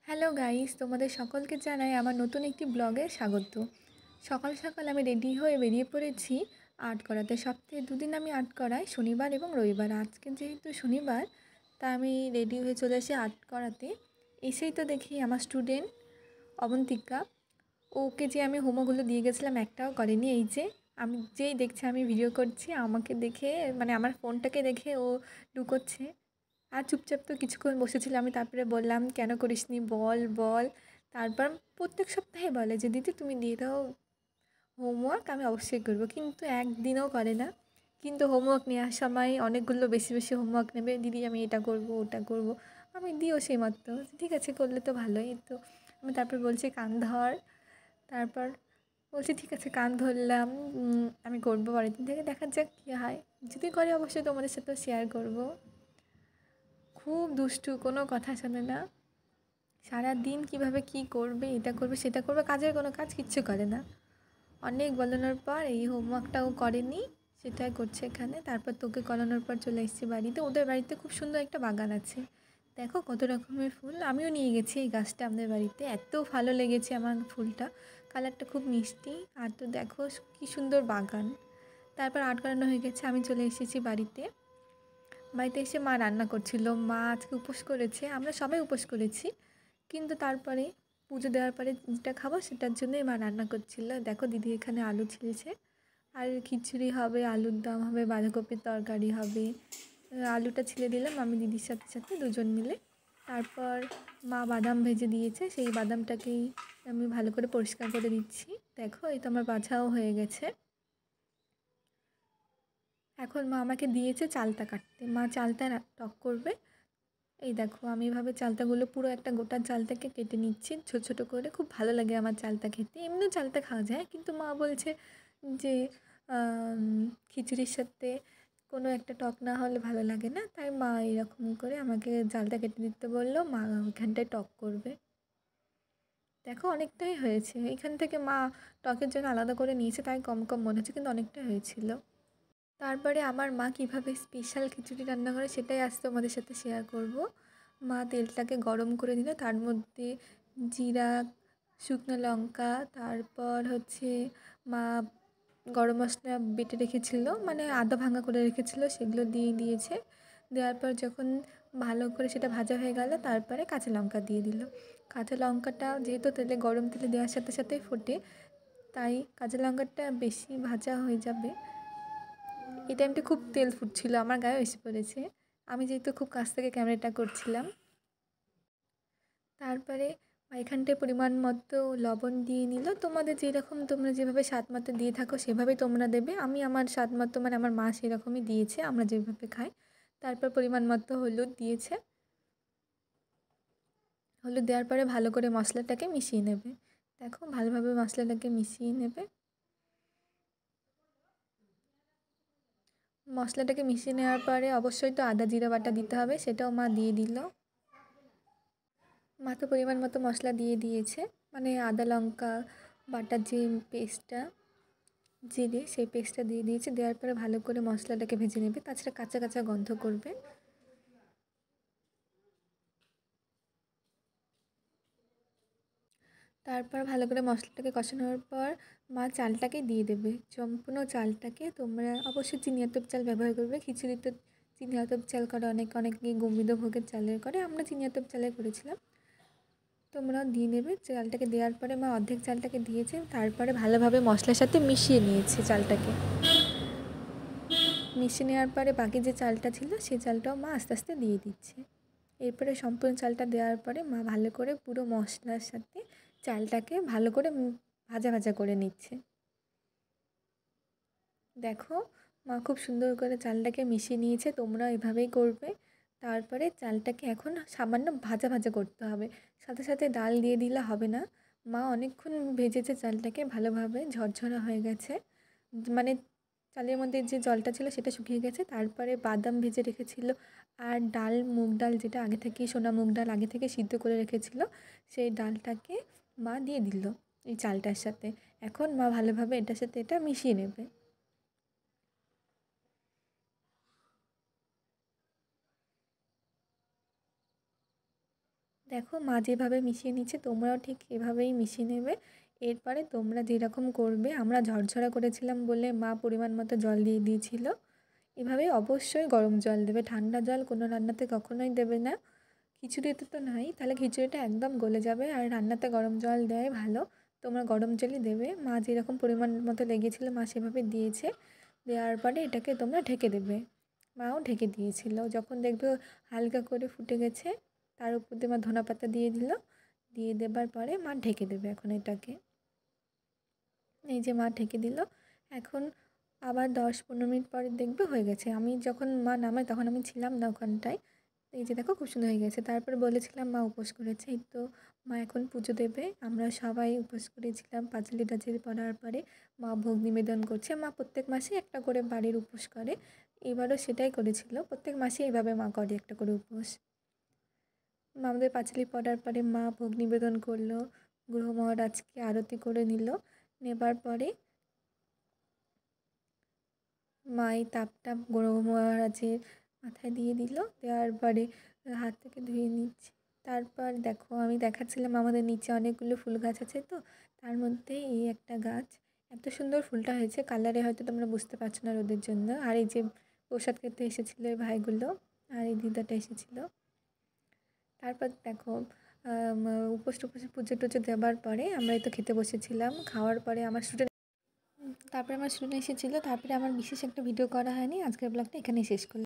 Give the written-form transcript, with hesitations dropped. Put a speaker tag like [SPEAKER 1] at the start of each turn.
[SPEAKER 1] Hello guys, তোমাদের সকলকে জানাই আমার নতুন একটি ব্লগে স্বাগত। সকাল সকাল আমি রেডি হয়ে বেরিয়ে পড়েছি আর্ট করাতে। সপ্তাহে দুদিন আমি আর্ট করাই, শনিবার এবং রবিবার। আজকে যেহেতু শনিবার, তা আমি রেডি হয়ে চলে আসি আর্ট করাতে। এসেই তো দেখি আমার স্টুডেন্ট অবন্তিকা, ওকে যে আমি হোমওয়ার্কগুলো দিয়ে গেছিলাম একটাও করেনি। এই যে আমি যেই দেখছে আমি ভিডিও করছি, আমাকে দেখে মানে আমার ফোনটাকে দেখে ও লুকোচ্ছে। আর চুপচাপ তো কিছুক্ষণ বসেছিল। আমি তারপরে বললাম, কেন করিসনি বল বল। তারপর প্রত্যেক সপ্তাহে বলে যে দিদি তুমি দিয়ে দাও হোমওয়ার্ক, আমি অবশ্যই করবো, কিন্তু একদিনও করে না। কিন্তু হোমওয়ার্ক নেওয়ার সময় অনেকগুলো বেশি বেশি হোমওয়ার্ক নেবে, দিদি আমি এটা করব ওটা করব। আমি দিও সেই মাত্র, ঠিক আছে করলে তো ভালোই। তো আমি তারপর বলছি কান ধর। তারপর বলছি ঠিক আছে কান ধরলাম, আমি করবো পরের দিন থেকে, দেখা যাক কী হয়। যদি করে অবশ্যই তোমাদের সাথে শেয়ার করব। খুব দুষ্টু, কোনো কথা শোনে না। সারাদিন কিভাবে কি করবে, এটা করবে সেটা করবে, কাজের কোনো কাজ কিচ্ছু করে না। অনেক বলানোর পর এই হোমওয়ার্কটাও করেনি, সেটাই করছে এখানে। তারপর তোকে করানোর পর চলে এসেছি বাড়িতে। ওদের বাড়িতে খুব সুন্দর একটা বাগান আছে, দেখো কত রকমের ফুল। আমিও নিয়ে গেছি এই গাছটা আমাদের বাড়িতে, এত ভালো লেগেছে আমার ফুলটা, কালারটা খুব মিষ্টি। আর তো দেখো কি সুন্দর বাগান। তারপর আর্ট করানো হয়ে গেছে, আমি চলে এসেছি বাড়িতে। বাড়িতে এসে মা রান্না করছিল। মা আজকে উপোস করেছে, আমরা সবাই উপোস করেছি, কিন্তু তারপরে পুজো দেওয়ার পরে যেটা খাবো সেটার জন্যই মা রান্না করছিল। দেখো দিদি এখানে আলু ছিলছে, আর খিচুড়ি হবে, আলুর দম হবে, বাঁধাকপির তরকারি হবে। আলুটা ছিলে দিলাম আমি দিদির সাথে সাথে দুজন মিলে। তারপর মা বাদাম ভেজে দিয়েছে, সেই বাদামটাকেই আমি ভালো করে পরিষ্কার করে দিচ্ছি। দেখো এই তো আমার বাছাও হয়ে গেছে। এখন মা আমাকে দিয়েছে চালতা কাটতে, মা চালতা টক করবে। এই দেখো আমি এভাবে চালতাগুলো পুরো একটা গোটা চালতাকে কেটে নিচ্ছি ছোট ছোট করে। খুব ভালো লাগে আমার চালতা খেতে, এমনিও চালতা খাওয়া যায়, কিন্তু মা বলছে যে খিচুড়ির সাথে কোনো একটা টক না হলে ভালো লাগে না, তাই মা এরকম করে আমাকে চালতা কেটে দিতে বললো, মা ওইখানটায় টক করবে। দেখো অনেকটাই হয়েছে, এখান থেকে মা টকের জন্য আলাদা করে নিয়েছে, তাই কম কম মনে হচ্ছে, কিন্তু অনেকটা হয়েছিল। তারপরে আমার মা কীভাবে স্পেশাল খিচুড়ি রান্না করে সেটাই আজ তোমাদের সাথে শেয়ার করব। মা তেলটাকে গরম করে দিল, তার মধ্যে জিরা, শুকনো লঙ্কা, তারপর হচ্ছে মা গরম মশলা বেটে রেখেছিল, মানে আদা ভাঙা করে রেখেছিল, সেগুলো দিয়ে দিয়েছে। দেওয়ার পর যখন ভালো করে সেটা ভাজা হয়ে গেল, তারপরে কাঁচা লঙ্কা দিয়ে দিল। কাঁচা লঙ্কাটা যেহেতু তেলে গরম তেলে দেওয়ার সাথে সাথেই ফোটে, তাই কাঁচা লঙ্কাটা বেশি ভাজা হয়ে যাবে। এই টাইমটা খুব তেল ফুটছিল, আমার গায়েও এসে পড়েছে, আমি যেহেতু খুব কাছ থেকে ক্যামেরাটা করছিলাম। তারপরে এখানটায় পরিমাণ মতো লবণ দিয়ে নিল, তোমাদের যেরকম তোমরা যেভাবে স্বাদ মতো দিয়ে থাকো সেভাবেই তোমরা দেবে। আমি আমার স্বাদ মতো মানে আমার মা সেরকমই দিয়েছে, আমরা যেভাবে খাই। তারপর পরিমাণ মতো হলুদ দিয়েছে। হলুদ দেওয়ার পরে ভালো করে মশলাটাকে মিশিয়ে নেবে। দেখো ভালোভাবে মশলাটাকে মিশিয়ে নেবে। মশলাটাকে মিশিয়ে নেওয়ার পরে অবশ্যই তো আদা জিরা বাটা দিতে হবে, সেটাও মা দিয়ে দিল। মা তো পরিমাণ মতো মশলা দিয়ে দিয়েছে, মানে আদা লঙ্কা বাটার যে পেস্টটা, জিরে, সেই পেস্টটা দিয়ে দিয়েছে। দেওয়ার পরে ভালো করে মশলাটাকে ভেজে নেবে, তাছাড়া কাঁচা কাঁচা গন্ধ করবে। তারপর ভালো করে মশলাটাকে কষানোর পর মা চালটাকে দিয়ে দেবে, সম্পূর্ণ চালটাকে। তোমরা অবশ্যই চিনি আতপ চাল ব্যবহার করবে, খিচুড়িতে চিনি আতপ চাল করে অনেকেই গোবিন্দভোগের চালের করে, আমরা চিনি আতপ চালের করেছিলাম। তোমরাও দিয়ে নেবে। চালটাকে দেওয়ার পরে মা অর্ধেক চালটাকে দিয়েছে, তারপরে ভালোভাবে মশলার সাথে মিশিয়ে নিয়েছে চালটাকে। মিশিয়ে নেওয়ার পরে বাকি যে চালটা ছিল সেই চালটাও মা আস্তে আস্তে দিয়ে দিচ্ছে। এরপরে সম্পূর্ণ চালটা দেওয়ার পরে মা ভালো করে পুরো মশলার সাথে চালটাকে ভালো করে ভাজা ভাজা করে নিচ্ছে। দেখো মা খুব সুন্দর করে চালটাকে মিশিয়ে নিয়েছে, তোমরাও এভাবেই করবে। তারপরে চালটাকে এখন সামান্য ভাজা ভাজা করতে হবে, সাথে সাথে ডাল দিয়ে দিলে হবে না। মা অনেকক্ষণ ভেজেছে চালটাকে, ভালোভাবে ঝরঝরা হয়ে গেছে, মানে চালের মধ্যে যে জলটা ছিল সেটা শুকিয়ে গেছে। তারপরে বাদাম ভেজে রেখেছিল, আর ডাল, মুগ ডাল যেটা আগে থেকে, সোনা মুগ ডাল আগে থেকে সিদ্ধ করে রেখেছিল, সেই ডালটাকে মা দিয়ে দিল এই চালটার সাথে। এখন মা ভালোভাবে এটার সাথে এটা মিশিয়ে নেবে। দেখো মা যেভাবে মিশিয়ে নিচ্ছে তোমরাও ঠিক এভাবেই মিশিয়ে নেবে। এরপরে তোমরা যেরকম করবে, আমরা ঝরঝরা করেছিলাম বলে মা পরিমাণ মতো জল দিয়ে দিয়েছিল। এভাবে অবশ্যই গরম জল দেবে, ঠান্ডা জল কোনো রান্নাতে কখনোই দেবে না। খিচুড়িতে তো নাই, তাহলে খিচুড়িটা একদম গলে যাবে। আর রান্নাতে গরম জল দেয় ভালো, তোমরা গরম জলই দেবে। মা যেরকম পরিমাণ মতো লেগেছিল মা সেভাবে দিয়েছে। দেওয়ার পরে এটাকে তোমরা ঢেকে দেবে। মাও ঢেকে দিয়েছিল। যখন দেখবে হালকা করে ফুটে গেছে, তার উপর দিয়ে মা ধনেপাতা দিয়ে দিল। দিয়ে দেবার পরে মা ঢেকে দেবে এখন এটাকে। এই যে মা ঢেকে দিল। এখন আবার 10-15 মিনিট পরে দেখবে হয়ে গেছে। আমি যখন মা নামায় তখন আমি ছিলাম না ওখানটায়। এই যে দেখো খুব সুন্দর হয়ে গেছে। তারপরে বলেছিলাম মা উপোস করেছে, এই তো মা এখন পুজো দেবে। আমরা সবাই উপোস করেছিলাম। পাঁচালি টাচালি পড়ার পরে মা ভোগ নিবেদন করছে। মা প্রত্যেক মাসে একটা করে বাড়ির উপোস করে, এবারও সেটাই করেছিল। প্রত্যেক মাসে এইভাবে মা করে একটা করে উপোস। আমাদের পাঁচালি পড়ার পরে মা ভোগ নিবেদন করলো, গ্রহ মহারাজকে আরতি করে নিল। নেবার পরে মা এই তাপটা গ্রহ মহারাজের মাথায় দিয়ে দিল। দেওয়ার পরে হাত থেকে ধুয়ে নিচ্ছে। তারপর দেখো আমি দেখাচ্ছিলাম আমাদের নিচে অনেকগুলো ফুল গাছ আছে, তো তার মধ্যে এই একটা গাছ এত সুন্দর ফুলটা হয়েছে। কালারে হয়তো তোমরা বুঝতে পারছো না রোদের জন্য। আর এই যে প্রসাদ খেতে এসেছিলো এই ভাইগুলো, আর এই দিদাটা এসেছিলো। তারপর দেখো উপোস টুপোস পুজো টুজো দেওয়ার পরে আমরা এই তো খেতে বসেছিলাম। খাওয়ার পরে তারপরে আমার স্টুডেন্ট এসেছিলো। তারপরে আমার বিশেষ একটা ভিডিও করা হয়নি। আজকের ব্লগটা এখানেই শেষ করলাম।